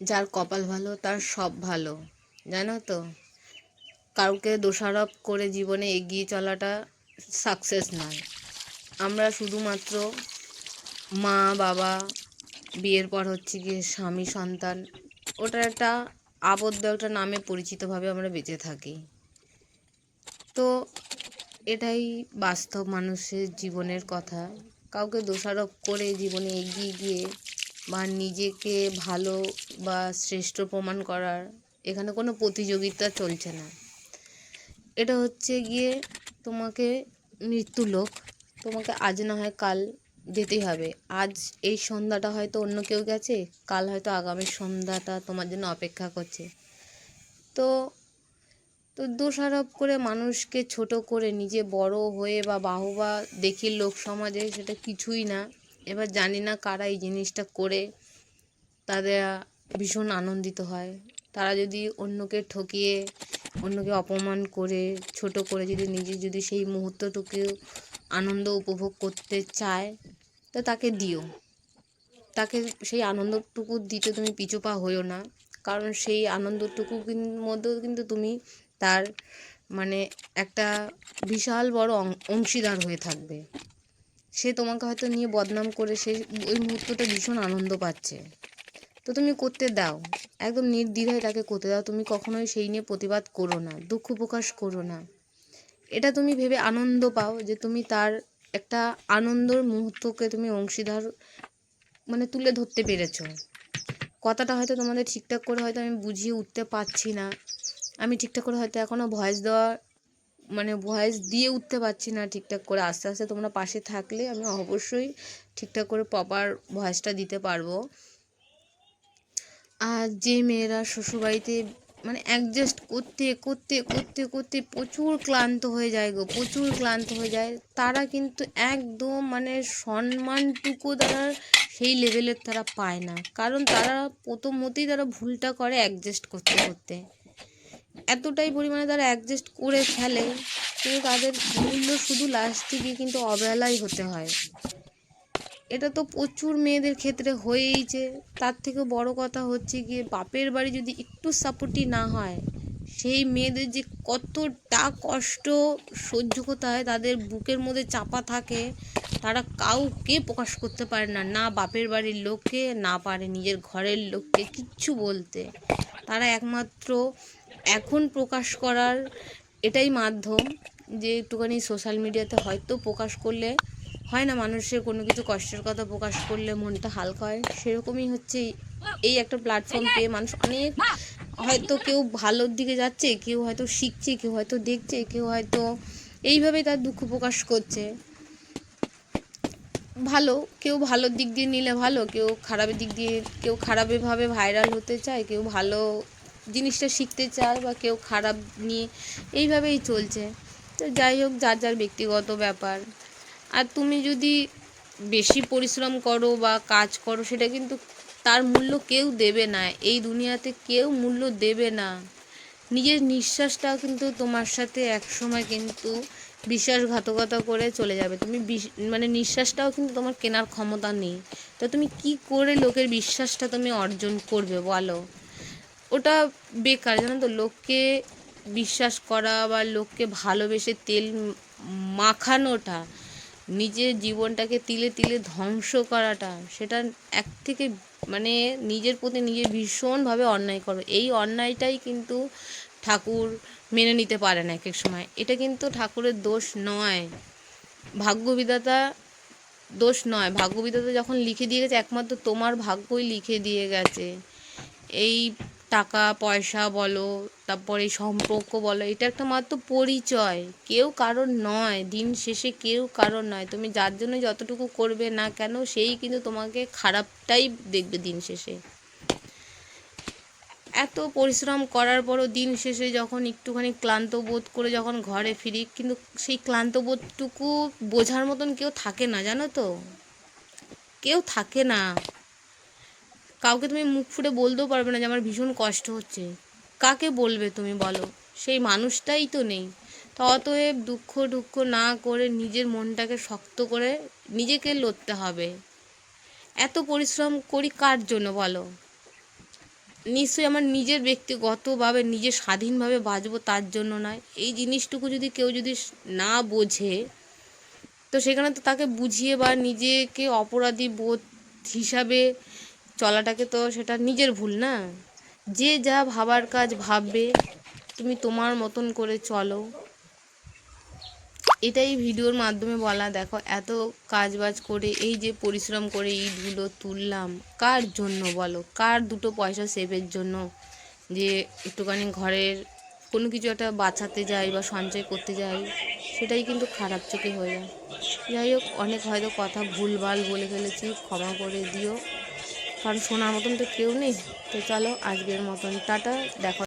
যার কপাল ভালো তার সব ভালো, জানো তো। কাউকে দোষারোপ করে জীবনে এগিয়ে চলাটা সাকসেস নয়। আমরা শুধুমাত্র মা বাবা, বিয়ের পর হচ্ছে গিয়ে স্বামী সন্তান, ওটা একটা আবদ্ধ একটা নামে পরিচিতভাবে আমরা বেঁচে থাকি। তো এটাই বাস্তব মানুষের জীবনের কথা। কাউকে দোষারোপ করে জীবনে এগিয়ে গিয়ে বা নিজেকে ভালো বা শ্রেষ্ঠ প্রমাণ করার এখানে কোনো প্রতিযোগিতা চলছে না। এটা হচ্ছে গিয়ে তোমাকে মৃত্যু লোক, তোমাকে আজ না হয় কাল যেতেই হবে। আজ এই সন্ধ্যাটা হয়তো অন্য কেউ গেছে, কাল হয়তো আগামী সন্ধ্যাটা তোমার জন্য অপেক্ষা করছে। তো তো দোষারোপ করে মানুষকে ছোট করে নিজে বড় হয়ে বা বাহবা দেখি লোক সমাজে, সেটা কিছুই না। এবার জানি না কারা এই জিনিসটা করে তাদের ভীষণ আনন্দিত হয়। তারা যদি অন্যকে ঠকিয়ে, অন্যকে অপমান করে, ছোট করে যদি নিজে যদি সেই মুহূর্তটুকু আনন্দ উপভোগ করতে চায়, তো তাকে দিও। তাকে সেই আনন্দটুকু দিতে তুমি পিছু পা হইও না। কারণ সেই আনন্দটুকু মধ্যেও কিন্তু তুমি তার মানে একটা বিশাল বড় অংশীদার হয়ে থাকবে। সে তোমাকে হয়তো নিয়ে বদনাম করে সে ওই মুহূর্তটা ভীষণ আনন্দ পাচ্ছে। তো তুমি করতে দাও, একদম নির্দ্বিধায় তাকে করতে দাও। তুমি কখনোই সেই নিয়ে প্রতিবাদ করো না, দুঃখ প্রকাশ করো না। এটা তুমি ভেবে আনন্দ পাও যে তুমি তার একটা আনন্দর মুহূর্তকে তুমি অংশীদার তুলে ধরতে পেরেছো। কথাটা হয়তো তোমাদের ঠিকঠাক করে হয়তো আমি বুঝিয়ে উঠতে পারছি না। আমি ঠিকঠাক করে হয়তো এখনও ভয়েস দিয়ে উঠতে পারছি না ঠিকঠাক করে। আস্তে আস্তে তোমরা পাশে থাকলে আমি অবশ্যই ঠিকঠাক করে প্রপার ভয়েসটা দিতে পারবো। আর যে মেয়েরা শ্বশুরবাড়িতে অ্যাডজাস্ট করতে করতে করতে করতে প্রচুর ক্লান্ত হয়ে যায় গো, প্রচুর ক্লান্ত হয়ে যায়, তারা কিন্তু একদম সম্মানটুকু তারা সেই লেভেলের তারা পায় না। কারণ তারা প্রথমতেই তারা ভুলটা করে অ্যাডজাস্ট করতে করতে, এতটাই পরিমাণে তারা অ্যাডজাস্ট করে ফেলে, কিন্তু তাদের মূল্য শুধু লাস্টে গিয়ে কিন্তু অবহেলাই হতে হয়। এটা তো প্রচুর মেয়েদের ক্ষেত্রে হয়েইছে। তার থেকে বড় কথা হচ্ছে গিয়ে বাপের বাড়ি যদি একটু সাপোর্টই না হয়, সেই মেয়েদের যে কতটা কষ্ট সহ্য করতে হয়, তাদের বুকের মধ্যে চাপা থাকে, তারা কাউকে প্রকাশ করতে পারে না, না বাপের বাড়ির লোককে, না পারে নিজের ঘরের লোককে কিচ্ছু বলতে। তারা একমাত্র এখন প্রকাশ করার এটাই মাধ্যম, যে একটুখানি সোশ্যাল মিডিয়াতে হয়তো প্রকাশ করলে হয় না, মানুষের কোনো কিছু কষ্টের কথা প্রকাশ করলে মনটা হালকা হয়, সেরকমই হচ্ছে এই একটা প্ল্যাটফর্ম পেয়ে মানুষ অনেক, হয়তো কেউ ভালোর দিকে যাচ্ছে, কেউ হয়তো শিখছে, কেউ হয়তো দেখছে, কেউ হয়তো এইভাবেই তার দুঃখ প্রকাশ করছে। ভালো, কেউ ভালোর দিক দিয়ে নিলে ভালো, কেউ খারাপের দিক দিয়ে, কেউ খারাপভাবে ভাইরাল হতে চায়, কেউ ভালো জিনিসটা শিখতে চায়, বা কেউ খারাপ নিয়ে, এইভাবেই চলছে। তো যাই হোক, যার যার ব্যক্তিগত ব্যাপার। আর তুমি যদি বেশি পরিশ্রম করো বা কাজ করো, সেটা কিন্তু তার মূল্য কেউ দেবে না, এই দুনিয়াতে কেউ মূল্য দেবে না। নিজের নিঃশ্বাসটাও কিন্তু তোমার সাথে একসময় কিন্তু বিশ্বাসঘাতকতা করে চলে যাবে। তুমি নিঃশ্বাসটাও কিন্তু তোমার কেনার ক্ষমতা নেই। তো তুমি কি করে লোকের বিশ্বাসটা তুমি অর্জন করবে বলো? ওটা বেকার, জানো তো। লোককে বিশ্বাস করা বা লোককে ভালোবেসে তেল মাখানোটা, নিজের জীবনটাকে তিলে তিলে ধ্বংস করাটা, সেটা এক থেকে নিজের প্রতি নিজে ভীষণভাবে অন্যায় করো। এই অন্যায়টাই কিন্তু ঠাকুর মেনে নিতে পারে না এক এক সময়। এটা কিন্তু ঠাকুরের দোষ নয়, ভাগ্যবিধাতা দোষ নয়। ভাগ্যবিধাতা যখন লিখে দিয়ে গেছে, একমাত্র তোমার ভাগ্যই লিখে দিয়ে গেছে। এই টাকা পয়সা বলো, তারপরে সম্পর্ক বলো, এটা একটা মাত্র পরিচয়, কেউ কারণ নয়। দিন শেষে কেউ কারণ নয়। তুমি যার জন্য যতটুকু করবে না কেন, সেই কিন্তু তোমাকে খারাপটাই দেখবে দিন শেষে। এত পরিশ্রম করার পরও দিন শেষে যখন একটুখানি ক্লান্ত বোধ করে যখন ঘরে ফিরি, কিন্তু সেই ক্লান্ত বোধটুকু বোঝার মতন কেউ থাকে না, জানো তো। কেউ থাকে না। কাউকে তুমি মুখ ফুটে বলতেও পারবে না যে আমার ভীষণ কষ্ট হচ্ছে। কাকে বলবে তুমি বলো? সেই মানুষটাই তো নেই। তো অতএব দুঃখ না করে নিজের মনটাকে শক্ত করে নিজেকে লড়তে হবে। এত পরিশ্রম করি কার জন্য বলো? নিশ্চয়ই আমার নিজের ব্যক্তিগতভাবে নিজের স্বাধীনভাবে বাঁচবো তার জন্য নয়। এই জিনিসটুকু যদি কেউ যদি না বোঝে, তো সেখানে তো তাকে বুঝিয়ে বা নিজেকে অপরাধী বোধ হিসাবে চলাটাকে তো সেটা নিজের ভুল না। যে যা ভাবার কাজ ভাববে, তুমি তোমার মতন করে চলো, এটাই ভিডিওর মাধ্যমে বলা। দেখো এত কাজবাজ করে এই যে পরিশ্রম করে ইটগুলো তুললাম, কার জন্য বলো? কার দুটো পয়সা সেভের জন্য, যে একটুখানি ঘরের কোনো কিছু একটা বাঁচাতে যাই বা সঞ্চয় করতে যাই, সেটাই কিন্তু খারাপ চোখে হয়ে যায়। যাই হোক, অনেক হয়তো কথা ভুলভাল বলে ফেলেছি, ক্ষমা করে দিও, কারণ শোনার মতন তো কেউ নেই। তো চলো আজকের মতন টাটা, দেখা।